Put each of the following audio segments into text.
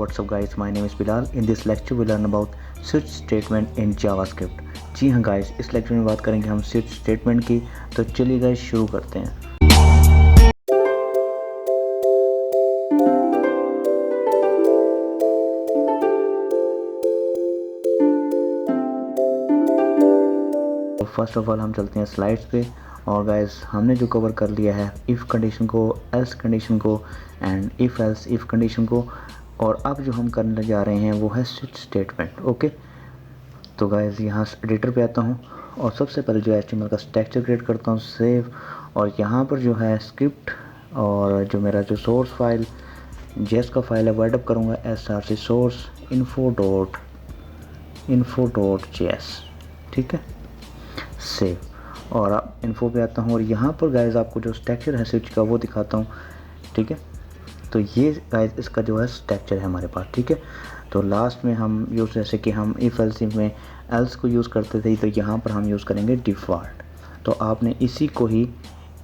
what's up guys, my name is Bilal. In this lecture we learn about switch statement in JavaScript. जी हाँ guys, इस lecture में बात करेंगे हम switch statement की। तो चलिए गाइस शुरू करते हैं। तो फर्स्ट ऑफ ऑल हम चलते हैं स्लाइड्स पे। और गाइस हमने जो कवर कर लिया है इफ़ कंडीशन को, एल्स कंडीशन को and if else if condition को, और अब जो हम करने जा रहे हैं वो है स्विच स्टेटमेंट। ओके, तो गाइस यहाँ एडिटर पे आता हूँ और सबसे पहले जो HTML का स्ट्रक्चर क्रिएट करता हूँ, सेव। और यहाँ पर जो है स्क्रिप्ट और जो मेरा जो सोर्स फाइल जेस का फाइल है वो एडअप करूँगा src सोर्स info.js। ठीक है, सेव। और अब इन्फो पे आता हूँ और यहाँ पर गाइस आपको जो स्ट्रक्चर है स्विच का वो दिखाता हूँ। ठीक है, तो ये गाइस इसका जो है स्ट्रक्चर है हमारे पास। ठीक है, तो लास्ट में हम यूज़, जैसे कि हम इफ़ एल्स में एल्स को यूज़ करते थे, तो यहाँ पर हम यूज़ करेंगे डिफ़ॉल्ट। तो आपने इसी को ही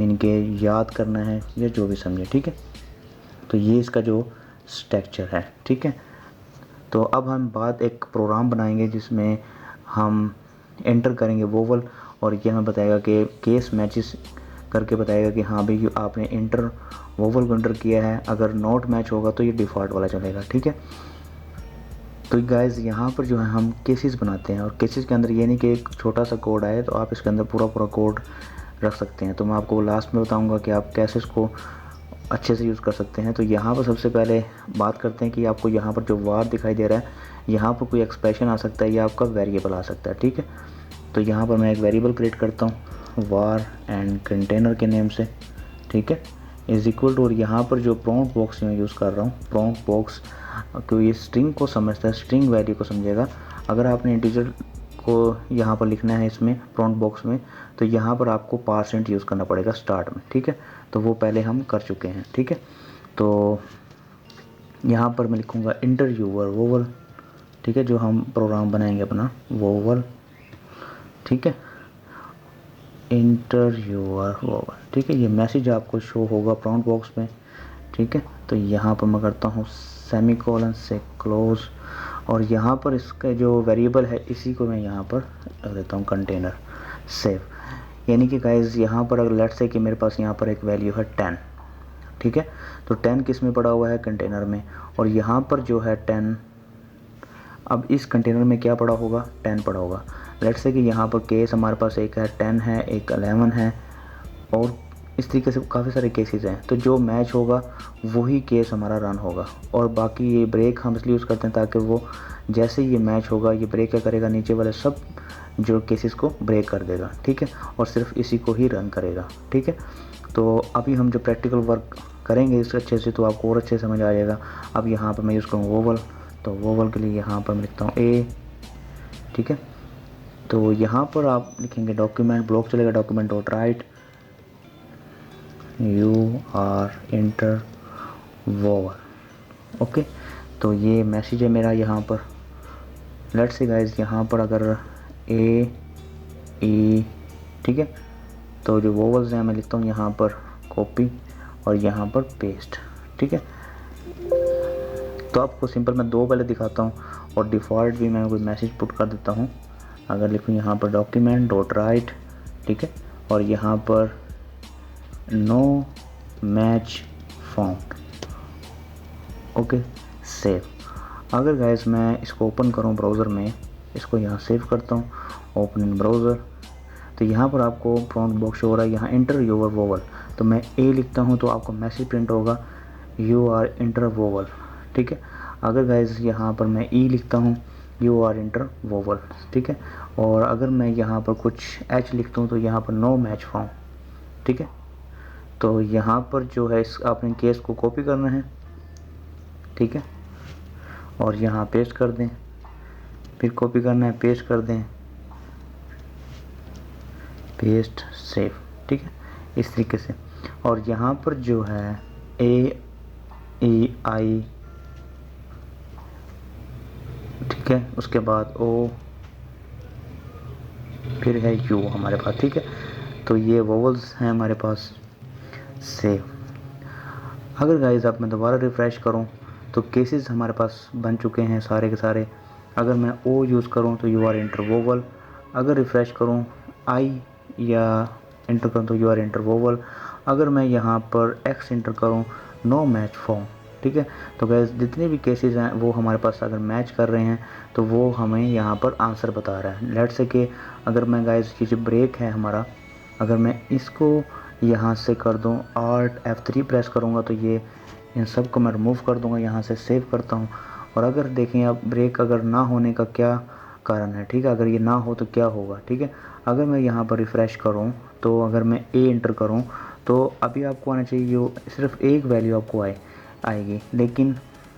मीन के याद करना है या जो भी समझे। ठीक है, तो ये इसका जो स्ट्रक्चर है। ठीक है, तो अब हम बाद एक प्रोग्राम बनाएंगे जिसमें हम एंटर करेंगे वोवल, और ये हमें बताएगा कि केस मैचेस करके बताएगा कि हाँ भाई आपने इंटर वोवल को एंटर किया है। अगर नॉट मैच होगा तो ये डिफ़ॉल्ट वाला चलेगा। ठीक है, तो गाइस यहाँ पर जो है हम केसेस बनाते हैं, और केसेस के अंदर ये नहीं कि एक छोटा सा कोड आए तो आप इसके अंदर पूरा कोड रख सकते हैं। तो मैं आपको लास्ट में बताऊँगा कि आप कैसे इसको अच्छे से यूज़ कर सकते हैं। तो यहाँ पर सबसे पहले बात करते हैं कि आपको यहाँ पर जो वार दिखाई दे रहा है, यहाँ पर कोई एक्सप्रेशन आ सकता है या आपका वेरिएबल आ सकता है। ठीक है, तो यहाँ पर मैं एक वेरिएबल क्रिएट करता हूँ वार एंड कंटेनर के नेम से। ठीक है, इज इक्वल टू, और यहाँ पर जो प्रॉम्प्ट बॉक्स मैं यूज़ कर रहा हूँ, प्रॉम्प्ट बॉक्स क्योंकि ये स्ट्रिंग को समझता है, स्ट्रिंग वैल्यू को समझेगा। अगर आपने इंटीजर को यहाँ पर लिखना है इसमें प्रॉम्प्ट बॉक्स में, तो यहाँ पर आपको % यूज़ करना पड़ेगा स्टार्ट में। ठीक है, तो वो पहले हम कर चुके हैं। ठीक है, तो यहाँ पर मैं लिखूँगा इंटर यूवर वोवल। ठीक है, जो हम प्रोग्राम बनाएंगे अपना वोवल। ठीक है, इंटर यूवर वोवल। ठीक है, ये मैसेज आपको शो होगा प्रॉम्प्ट बॉक्स में। ठीक है, तो यहाँ पर मैं करता हूँ सेमीकोलन से क्लोज, और यहाँ पर इसका जो वेरिएबल है इसी को मैं यहाँ पर रख देता हूँ कंटेनर, सेव। यानी कि गाइस यहाँ पर अगर लेट्स से कि मेरे पास यहाँ पर एक वैल्यू है 10। ठीक है, तो 10 किस में पड़ा हुआ है, कंटेनर में। और यहाँ पर जो है 10, अब इस कंटेनर में क्या पड़ा होगा, 10 पड़ा होगा। लेट्स से कि यहाँ पर केस हमारे पास एक है 10 है, एक 11 है, और इस तरीके से काफ़ी सारे केसेस हैं। तो जो मैच होगा वही केस हमारा रन होगा। और बाकी ये ब्रेक हम इसलिए यूज़ करते हैं ताकि वो जैसे ये मैच होगा ये ब्रेक क्या करेगा, नीचे वाले सब जो केसेस को ब्रेक कर देगा। ठीक है, और सिर्फ इसी को ही रन करेगा। ठीक है, तो अभी हम जो प्रैक्टिकल वर्क करेंगे इस अच्छे से, तो आपको और अच्छे समझ आ जाएगा। अब यहाँ पर मैं यूज़ करूँ वोवल, तो वोवल के लिए यहाँ पर मैं लिखता हूँ ए। ठीक है, तो यहाँ पर आप लिखेंगे डॉक्यूमेंट ब्लॉक चलेगा, document dot write you are enter vowel. Okay, तो ये मैसेज है मेरा यहाँ पर। लेट्स से गाइस यहाँ पर अगर ए ई, ठीक है, तो जो वोवल्स हैं मैं लिखता हूँ यहाँ पर कॉपी और यहाँ पर पेस्ट। ठीक है, तो आपको सिंपल मैं दो पहले दिखाता हूँ, और डिफ़ॉल्ट भी मैं कोई मैसेज पुट कर देता हूँ। अगर लिखूँ यहाँ पर डॉक्यूमेंट डॉट राइट, ठीक है, और यहाँ पर no match found. Okay, save. अगर गाइस मैं इसको ओपन करूँ ब्राउज़र में, इसको यहाँ सेव करता हूँ, ओपन इन ब्राउज़र, तो यहाँ पर आपको प्रॉम्प्ट बॉक्स हो रहा है, यहाँ इंटर यूवर वोवल। तो मैं ए लिखता हूँ तो आपको मैसेज प्रिंट होगा यू आर इंटर वोवल। ठीक है, अगर गाइस यहाँ पर मैं ई लिखता हूँ यू आर इंटर वोवल। ठीक है, और अगर मैं यहाँ पर कुछ एच लिखता हूँ तो यहाँ पर नो मैच फाउंड। ठीक है, तो यहाँ पर जो है इस आपने केस को कॉपी करना है। ठीक है, और यहाँ पेस्ट कर दें, फिर कॉपी करना है, पेस्ट कर दें, पेस्ट, सेव। ठीक है, इस तरीके से। और यहाँ पर जो है ए ई आई, ठीक है, उसके बाद ओ, फिर है यू हमारे पास। ठीक है, तो ये वोवल्स हैं हमारे पास, सेव। अगर गाइस आप मैं दोबारा रिफ़्रेश करूं तो केसेस हमारे पास बन चुके हैं सारे के सारे। अगर मैं ओ यूज़ करूँ तो यू आर इंटरवोवल, अगर रिफ़्रेश करूँ आई या इंटर करूँ तो यू आर इंटरवोवल, अगर मैं यहाँ पर एक्स इंटर करूँ नो मैच फॉर्म। ठीक है, तो गैस जितने भी केसेस हैं वो हमारे पास अगर मैच कर रहे हैं तो वो हमें यहाँ पर आंसर बता रहा है। लेट्स से कि अगर मैं गैस ये जो ब्रेक है हमारा, अगर मैं इसको यहाँ से कर दूँ Alt F3 प्रेस करूँगा तो ये इन सब को मैं रिमूव कर दूँगा, यहाँ से सेव करता हूँ। और अगर देखें अब ब्रेक अगर ना होने का क्या कारण है, ठीक है, अगर ये ना हो तो क्या होगा। ठीक है, अगर मैं यहाँ पर रिफ़्रेश करूँ तो अगर मैं ए इंटर करूँ तो अभी आपको आना चाहिए सिर्फ एक वैल्यू आपको आएगी, लेकिन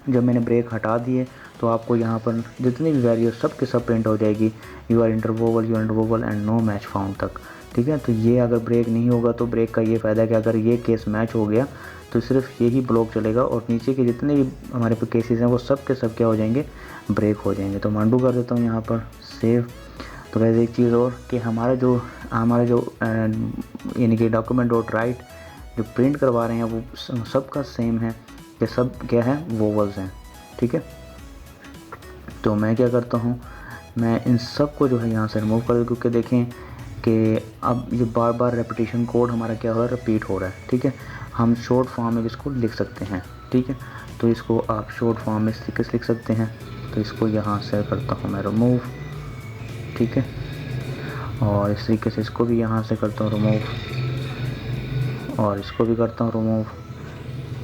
जब मैंने ब्रेक हटा दिए तो आपको यहाँ पर जितनी भी वैल्यू सब के सब प्रिंट हो जाएगी, you are interval and no match found तक। ठीक है, तो ये अगर ब्रेक नहीं होगा तो ब्रेक का ये फ़ायदा है कि अगर ये केस मैच हो गया तो सिर्फ यही ब्लॉक चलेगा और नीचे के जितने भी हमारे पे केसेस हैं वो सब के सब क्या हो जाएंगे, ब्रेक हो जाएंगे। तो मैं अनडू कर देता हूँ यहाँ पर सेव। तो वैसे एक चीज़ और कि हमारा जो यानी कि डॉक्यूमेंट डॉट राइट जो प्रिंट करवा रहे हैं वो सबका सेम है, ये सब क्या है, वोवल्स हैं। ठीक है, तो मैं क्या करता हूँ, मैं इन सब को जो है यहाँ से रिमूव कर दूँ, क्योंकि देखें कि अब ये बार बार रेपिटेशन कोड हमारा क्या हो रहा है, रिपीट हो रहा है। ठीक है, हम शॉर्ट फॉर्म में इसको लिख सकते हैं। ठीक है, तो इसको आप शॉर्ट फॉर्म में कैसे लिख सकते हैं, तो इसको यहाँ से करता हूँ मैं रिमूव। ठीक है, और इस तरीके से इसको भी यहाँ से करता हूँ रिमूव और इसको भी करता हूँ रिमूव।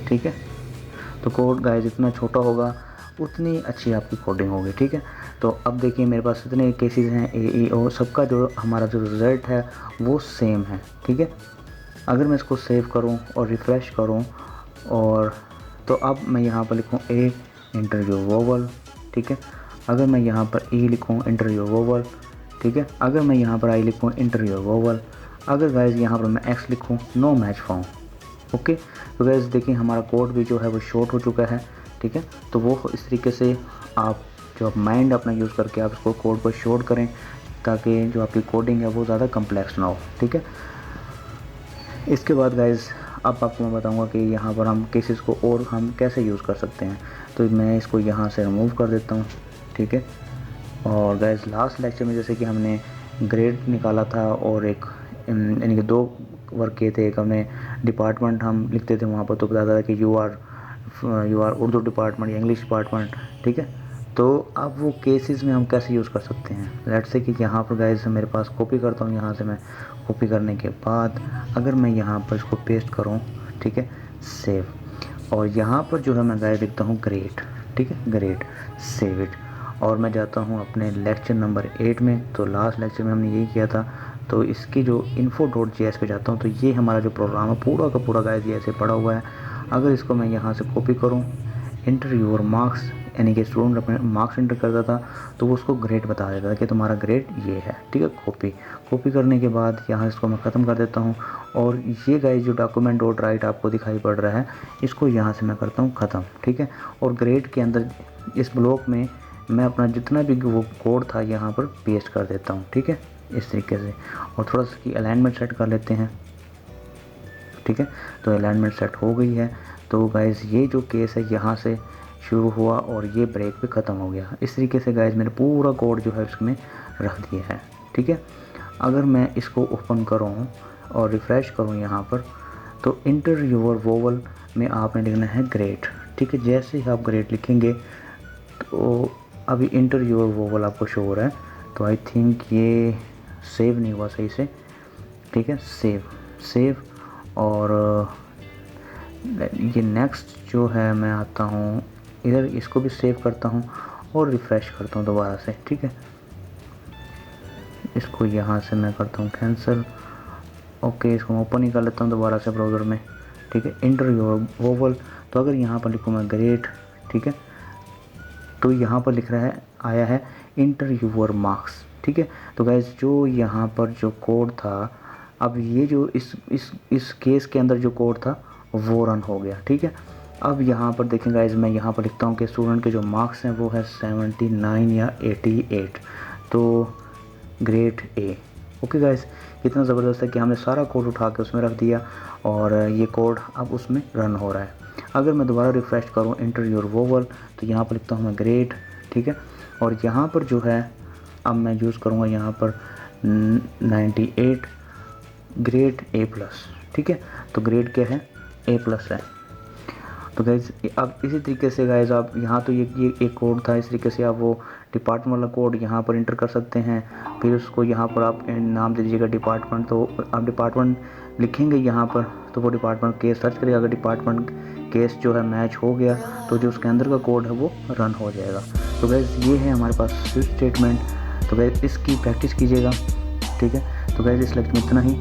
ठीक है, तो कोड गाइस जितना छोटा होगा उतनी अच्छी आपकी कोडिंग होगी। ठीक है, तो अब देखिए मेरे पास इतने केसेस हैं ए ई ओ, सबका जो हमारा जो रिज़ल्ट है वो सेम है। ठीक है, अगर मैं इसको सेव करूं और रिफ़्रेश करूं और तो अब मैं यहाँ पर लिखूं ए इंटर योर वोवल। ठीक है, अगर मैं यहाँ पर ई लिखूं इंटर योर वोवल। ठीक है, अगर मैं यहाँ पर आई लिखूं इंटर योर वोवल, अगर गाइस यहाँ पर मैं एक्स लिखूं नो मैच फाउंड। ओके, तो गाइस देखिए हमारा कोड भी जो है वो शॉर्ट हो चुका है। ठीक है, तो वो इस तरीके से आप जो आप माइंड अपना यूज़ करके आप इसको कोड को शॉर्ट करें ताकि जो आपकी कोडिंग है वो ज़्यादा कम्प्लेक्स ना हो। ठीक है, इसके बाद गाइस अब आपको मैं बताऊंगा कि यहाँ पर हम केसेस को और हम कैसे यूज़ कर सकते हैं। तो मैं इसको यहाँ से रिमूव कर देता हूँ। ठीक है, और गाइस लास्ट लेक्चर में जैसे कि हमने ग्रेड निकाला था और एक यानी कि 2 वर्क किए थे, एक हमने डिपार्टमेंट हम लिखते थे वहाँ पर, तो बताता था कि यू आर उर्दू डिपार्टमेंट या इंग्लिश डिपार्टमेंट। ठीक है, तो अब वो केसेस में हम कैसे यूज़ कर सकते हैं। लेट्स से कि यहाँ पर गाइस मेरे पास कॉपी करता हूँ, यहाँ से मैं कॉपी करने के बाद अगर मैं यहाँ पर इसको पेस्ट करूँ, ठीक है, सेव, और यहाँ पर जो है मैं गाइस लिखता हूँ ग्रेड। ठीक है, ग्रेड, सेव इट, और मैं जाता हूँ अपने लेक्चर नंबर 8 में। तो लास्ट लेक्चर में हमने यही किया था, तो इसकी जो info.js पे जाता हूँ तो ये हमारा जो प्रोग्राम है पूरा का पूरा गाइस ये ऐसे पड़ा हुआ है। अगर इसको मैं यहाँ से कॉपी करूँ, इंटर योर मार्क्स, यानी कि स्टूडेंट अपने मार्क्स इंटर करता था तो वो उसको ग्रेड बता देता था कि तुम्हारा ग्रेड ये है। ठीक है, कॉपी करने के बाद यहाँ इसको मैं ख़त्म कर देता हूँ, और ये गाइस जो डॉक्यूमेंट डॉट राइट आपको दिखाई पड़ रहा है इसको यहाँ से मैं करता हूँ ख़त्म। ठीक है, और ग्रेड के अंदर इस ब्लॉक में मैं अपना जितना भी वो कोड था यहाँ पर पेस्ट कर देता हूँ। ठीक है, इस तरीके से, और थोड़ा सा की अलाइनमेंट सेट कर लेते हैं। ठीक है, तो अलाइनमेंट सेट हो गई है। तो गाइस ये जो केस है यहाँ से शुरू हुआ और ये ब्रेक पे ख़त्म हो गया। इस तरीके से गाइस मैंने पूरा कोड जो है उसमें रख दिया है। ठीक है, अगर मैं इसको ओपन करूँ और रिफ़्रेश करूँ यहाँ पर, तो इंटर योर वोवल में आपने लिखना है ग्रेड। ठीक है, जैसे ही आप ग्रेड लिखेंगे तो अभी इंटर योर वोवल आपको शो हो रहा है, तो आई थिंक ये सेव नहीं हुआ सही से। ठीक है, सेव, और ये नेक्स्ट जो है मैं आता हूँ इधर, इसको भी सेव करता हूँ और रिफ़्रेश करता हूँ दोबारा से। ठीक है, इसको यहाँ से मैं करता हूँ कैंसिल। ओके, इसको ओपन ही कर लेता हूँ दोबारा से ब्राउज़र में। ठीक है, इंटर योर वोवल, तो अगर यहाँ पर लिखूँ मैं ग्रेड, ठीक है, तो यहाँ पर लिख रहा है आया है इंटर योर मार्क्स। ठीक है, तो गाइस जो यहाँ पर जो कोड था, अब ये जो इस केस के अंदर जो कोड था वो रन हो गया। ठीक है, अब यहाँ पर देखें गाइस, मैं यहाँ पर लिखता हूँ कि स्टूडेंट के जो मार्क्स हैं वो है 79 या 88, तो ग्रेड ए। ओके गाइस, कितना ज़बरदस्त है कि हमने सारा कोड उठा के उसमें रख दिया और ये कोड अब उसमें रन हो रहा है। अगर मैं दोबारा रिफ़्रेश करूँ इंटर योर वोवल, तो यहाँ पर लिखता हूँ मैं ग्रेड, ठीक है। और यहाँ पर जो है अब मैं यूज़ करूँगा यहाँ पर 98 ग्रेड A+, ठीक है। तो ग्रेड क्या है, A+ है। तो गाइज़ अब इसी तरीके से गाइज़ आप यहाँ तो ये एक कोड था, इस तरीके से आप वो डिपार्टमेंट वाला कोड यहाँ पर इंटर कर सकते हैं। फिर उसको यहाँ पर आप नाम दे दीजिएगा डिपार्टमेंट, तो आप डिपार्टमेंट लिखेंगे यहाँ पर, तो वो डिपार्टमेंट केस सर्च करेगा। अगर डिपार्टमेंट केस जो है मैच हो गया तो जो उसके अंदर का कोड है वो रन हो जाएगा। तो गाइज़ ये है हमारे पास स्विच स्टेटमेंट। तो गाइज़ इसकी प्रैक्टिस कीजिएगा, ठीक है। तो गाइज़ इस लेक्चर में इतना ही।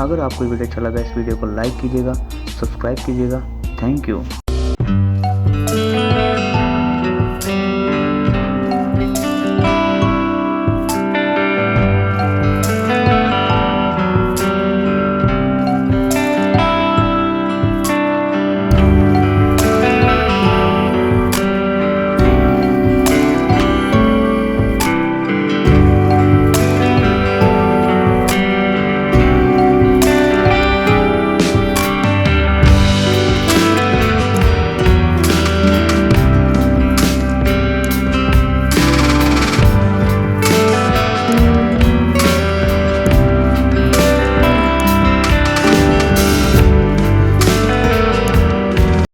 अगर आपको वीडियो अच्छा लगा इस वीडियो को लाइक कीजिएगा, सब्सक्राइब कीजिएगा। Thank you.